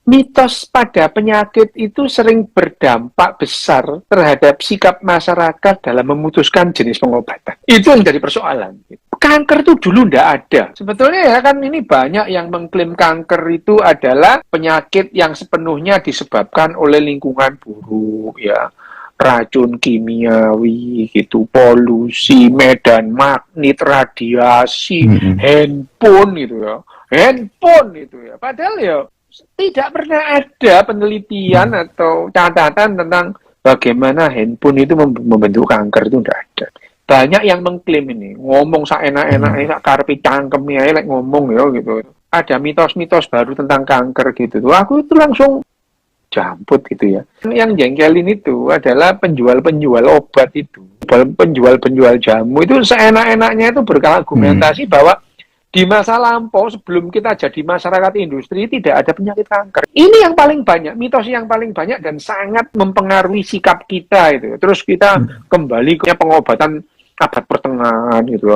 mitos pada penyakit itu sering berdampak besar terhadap sikap masyarakat dalam memutuskan jenis pengobatan. Itu yang jadi persoalan. Kanker itu dulu nggak ada. Sebetulnya ya kan ini banyak yang mengklaim kanker itu adalah penyakit yang sepenuhnya disebabkan oleh lingkungan buruk, ya. Racun kimiawi gitu, polusi, medan magnet, radiasi, handphone gitu ya. Handphone itu ya. Padahal ya tidak pernah ada penelitian atau catatan tentang bagaimana handphone itu membentuk kanker, itu tidak ada. Banyak yang mengklaim ini, ngomong seenak-enaknya, sak karepe cangkeme ae lek ngomong ya gitu. Ada mitos-mitos baru tentang kanker gitu. Aku itu langsung jamput gitu ya. Yang jengkelin itu adalah penjual-penjual obat itu. Penjual-penjual jamu itu seenak-enaknya itu berargumentasi bahwa di masa lampau sebelum kita jadi masyarakat industri tidak ada penyakit kanker. Ini yang paling banyak, mitos yang paling banyak dan sangat mempengaruhi sikap kita itu. Terus kita kembali ke pengobatan abad pertengahan gitu,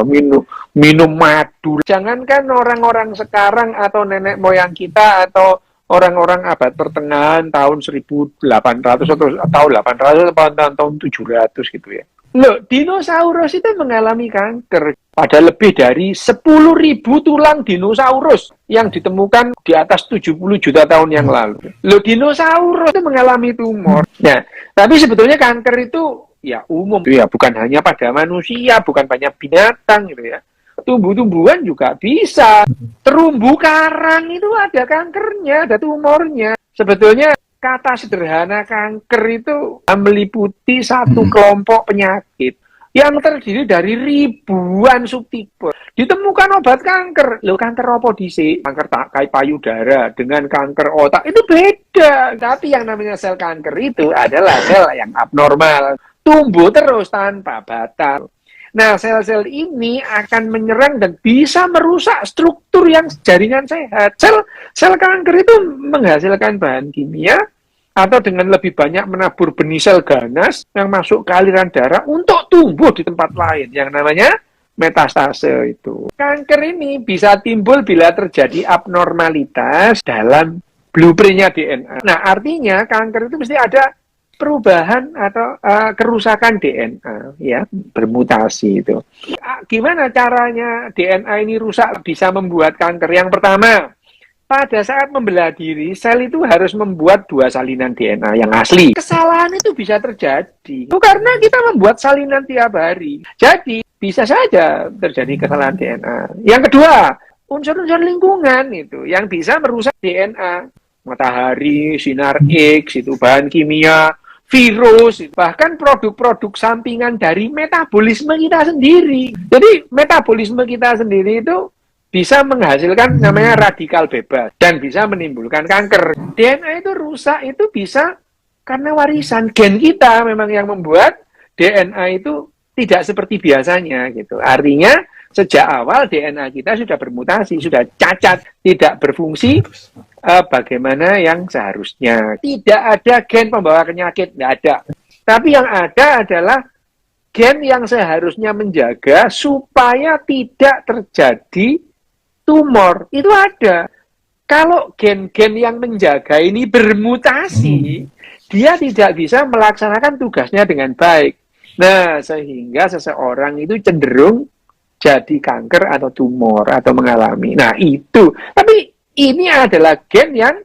minum madu. Jangankan orang-orang sekarang atau nenek moyang kita atau orang-orang abad pertengahan tahun 1800 atau tahun 800 atau tahun 700 gitu ya. Loh, dinosaurus itu mengalami kanker. Pada lebih dari 10.000 tulang dinosaurus yang ditemukan di atas 70 juta tahun yang lalu. Loh, dinosaurus itu mengalami tumor. Nah, tapi sebetulnya kanker itu ya umum. Ya, bukan hanya pada manusia, bukan banyak binatang gitu ya. Tumbuh-tumbuhan juga bisa. Terumbu karang itu ada kankernya, ada tumornya. Sebetulnya kata sederhana kanker itu meliputi satu kelompok penyakit yang terdiri dari ribuan subtipe. Ditemukan obat kanker. Loh, kanker apa dhisik? Kanker payudara dengan kanker otak itu beda. Tapi yang namanya sel kanker itu adalah sel yang abnormal. Tumbuh terus tanpa batas. Nah, sel-sel ini akan menyerang dan bisa merusak struktur yang jaringan sehat. Sel kanker itu menghasilkan bahan kimia atau dengan lebih banyak menabur benih sel ganas yang masuk ke aliran darah untuk tumbuh di tempat lain yang namanya metastase itu. Kanker ini bisa timbul bila terjadi abnormalitas dalam blueprint-nya DNA. Nah, artinya kanker itu mesti ada perubahan atau kerusakan DNA ya, bermutasi itu. Gimana caranya DNA ini rusak bisa membuat kanker? Yang pertama, pada saat membelah diri, sel itu harus membuat 2 salinan DNA yang asli. Kesalahan itu bisa terjadi karena kita membuat salinan tiap hari. Jadi, bisa saja terjadi kesalahan DNA. Yang kedua, unsur-unsur lingkungan itu yang bisa merusak DNA. Matahari, sinar X, itu bahan kimia, virus, bahkan produk-produk sampingan dari metabolisme kita sendiri. Jadi, metabolisme kita sendiri itu bisa menghasilkan namanya radikal bebas dan bisa menimbulkan kanker. DNA itu rusak itu bisa karena warisan gen kita memang yang membuat DNA itu tidak seperti biasanya gitu. Artinya sejak awal DNA kita sudah bermutasi, sudah cacat, tidak berfungsi bagaimana yang seharusnya. Tidak ada gen pembawa penyakit, tidak ada. Tapi yang ada adalah gen yang seharusnya menjaga supaya tidak terjadi tumor. Itu ada. Kalau gen-gen yang menjaga ini bermutasi, dia tidak bisa melaksanakan tugasnya dengan baik. Nah, sehingga seseorang itu cenderung jadi kanker atau tumor atau mengalami. Nah, itu. Tapi ini adalah gen yang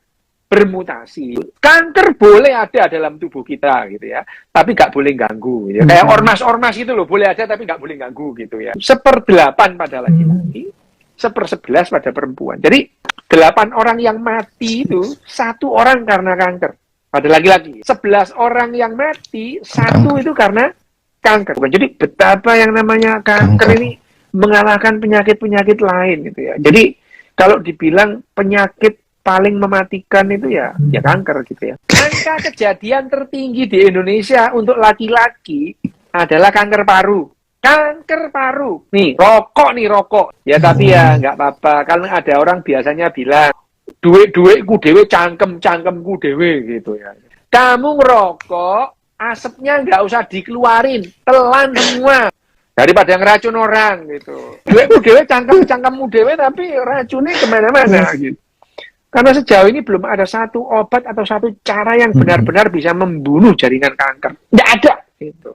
bermutasi. Kanker boleh ada dalam tubuh kita gitu ya, tapi nggak boleh ganggu. Ya. Kayak ormas-ormas itu loh, boleh ada tapi nggak boleh ganggu gitu ya. 1/8 pada laki-laki, 1/11 pada perempuan. Jadi 8 orang yang mati itu 1 orang karena kanker pada laki-laki. 11 orang yang mati 1 itu karena kanker. Jadi betapa yang namanya kanker ini mengalahkan penyakit-penyakit lain gitu ya. Jadi kalau dibilang penyakit paling mematikan itu ya kanker gitu ya. Angka kejadian tertinggi di Indonesia untuk laki-laki adalah kanker paru. Kanker paru. Nih, rokok. Ya tapi ya nggak apa-apa. Kalau ada orang biasanya bilang, duit-duitku dewe, cangkemku dewe gitu ya. Kamu ngerokok, asapnya nggak usah dikeluarin, telan semua. Daripada ngeracun orang gitu. Duitku dewe, cangkemmu dewe, tapi racunnya kemana-mana gitu. Karena sejauh ini belum ada satu obat atau satu cara yang benar-benar bisa membunuh jaringan kanker. Nggak ada. Gitu.